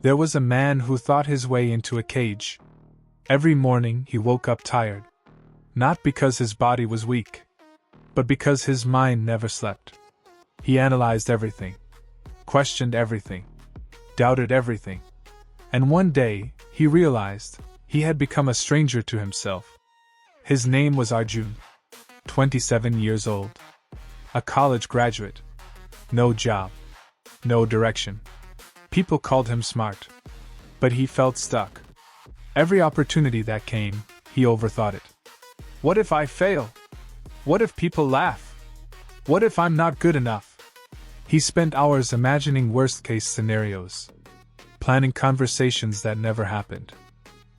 There was a man who thought his way into a cage. Every morning he woke up tired. Not because his body was weak, but because his mind never slept. He analyzed everything, questioned everything, doubted everything. And one day, he realized he had become a stranger to himself. His name was Arjun, 27 years old. A college graduate. No job. No direction. People called him smart. But he felt stuck. Every opportunity that came, he overthought it. What if I fail? What if people laugh? What if I'm not good enough? He spent hours imagining worst-case scenarios, planning conversations that never happened,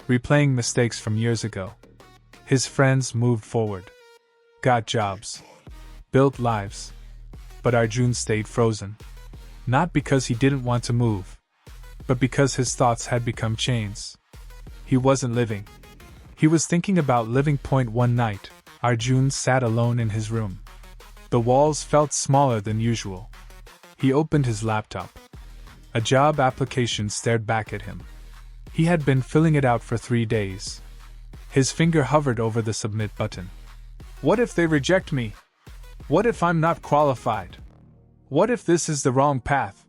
replaying mistakes from years ago. His friends moved forward, got jobs, built lives, but Arjun stayed frozen. Not because he didn't want to move, but because his thoughts had become chains. He wasn't living. He was thinking about living. One night, Arjun sat alone in his room. The walls felt smaller than usual. He opened his laptop. A job application stared back at him. He had been filling it out for 3 days. His finger hovered over the submit button. What if they reject me? What if I'm not qualified? What if this is the wrong path?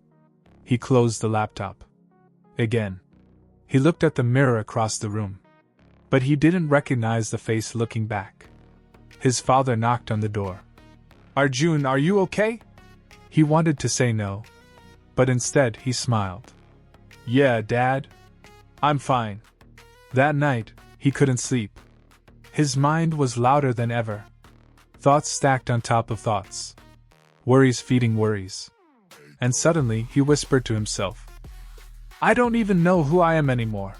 He closed the laptop. Again. He looked at the mirror across the room. But he didn't recognize the face looking back. His father knocked on the door. Arjun, are you okay? He wanted to say no, but instead he smiled. Yeah, Dad. I'm fine. That night, he couldn't sleep. His mind was louder than ever. Thoughts stacked on top of thoughts. Worries feeding worries. And suddenly he whispered to himself, I don't even know who I am anymore.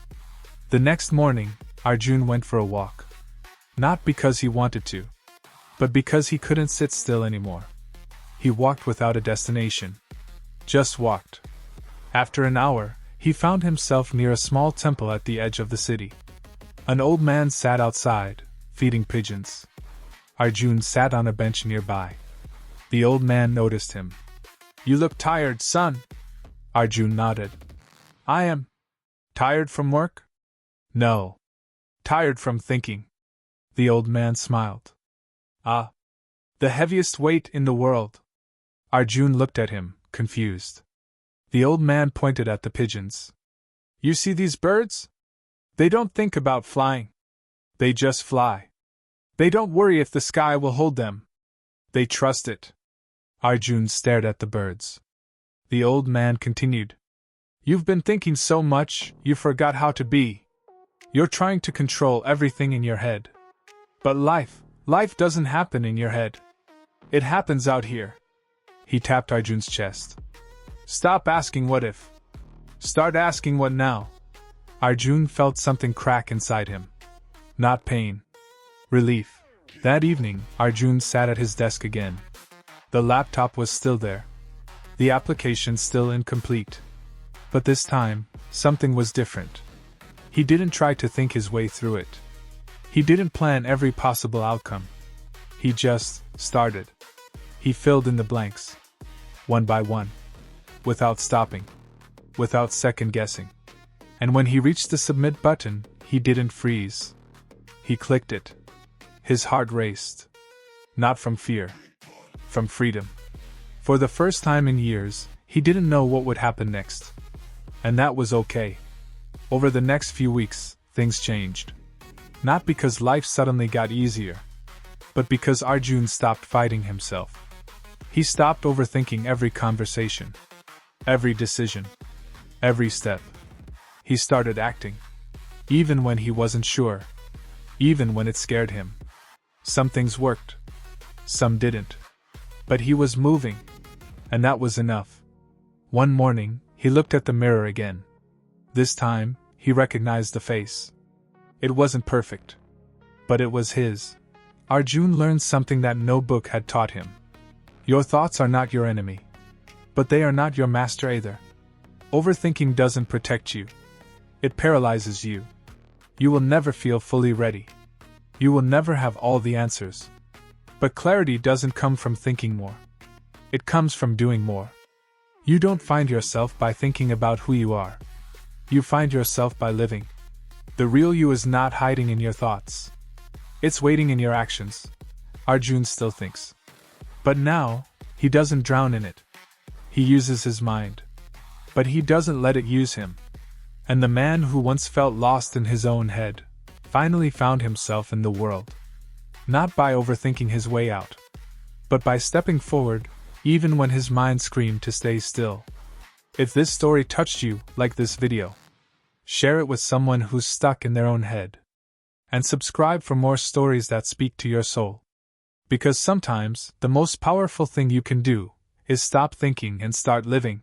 The next morning, Arjun went for a walk. Not because he wanted to, but because he couldn't sit still anymore. He walked without a destination. Just walked. After an hour, he found himself near a small temple at the edge of the city. An old man sat outside, feeding pigeons. Arjun sat on a bench nearby. The old man noticed him. You look tired, son. Arjun nodded. I am. Tired from work? No. Tired from thinking. The old man smiled. Ah. The heaviest weight in the world. Arjun looked at him, confused. The old man pointed at the pigeons. You see these birds? They don't think about flying. They just fly. They don't worry if the sky will hold them. They trust it. Arjun stared at the birds. The old man continued. You've been thinking so much, you forgot how to be. You're trying to control everything in your head. But life doesn't happen in your head. It happens out here. He tapped Arjun's chest. Stop asking what if. Start asking what now. Arjun felt something crack inside him. Not pain. Relief. That evening, Arjun sat at his desk again. The laptop was still there. The application still incomplete. But this time, something was different. He didn't try to think his way through it. He didn't plan every possible outcome. He just started. He filled in the blanks. One by one. Without stopping. Without second-guessing. And when he reached the submit button, he didn't freeze. He clicked it. His heart raced. Not from fear. From freedom. For the first time in years, he didn't know what would happen next. And that was okay. Over the next few weeks, things changed. Not because life suddenly got easier, but because Arjun stopped fighting himself. He stopped overthinking every conversation, every decision, every step. He started acting. Even when he wasn't sure. Even when it scared him. Some things worked. Some didn't. But he was moving. And that was enough. One morning, he looked at the mirror again. This time, he recognized the face. It wasn't perfect. But it was his. Arjun learned something that no book had taught him. Your thoughts are not your enemy. But they are not your master either. Overthinking doesn't protect you. It paralyzes you. You will never feel fully ready. You will never have all the answers. But clarity doesn't come from thinking more. It comes from doing more. You don't find yourself by thinking about who you are. you find yourself by living. The real you is not hiding in your thoughts. It's waiting in your actions, Arjun still thinks. But now, he doesn't drown in it. He uses his mind. But he doesn't let it use him. And the man who once felt lost in his own head finally found himself in the world. Not by overthinking his way out, but by stepping forward, even when his mind screamed to stay still. If this story touched you, like this video. Share it with someone who's stuck in their own head. And subscribe for more stories that speak to your soul. Because sometimes, the most powerful thing you can do is stop thinking and start living.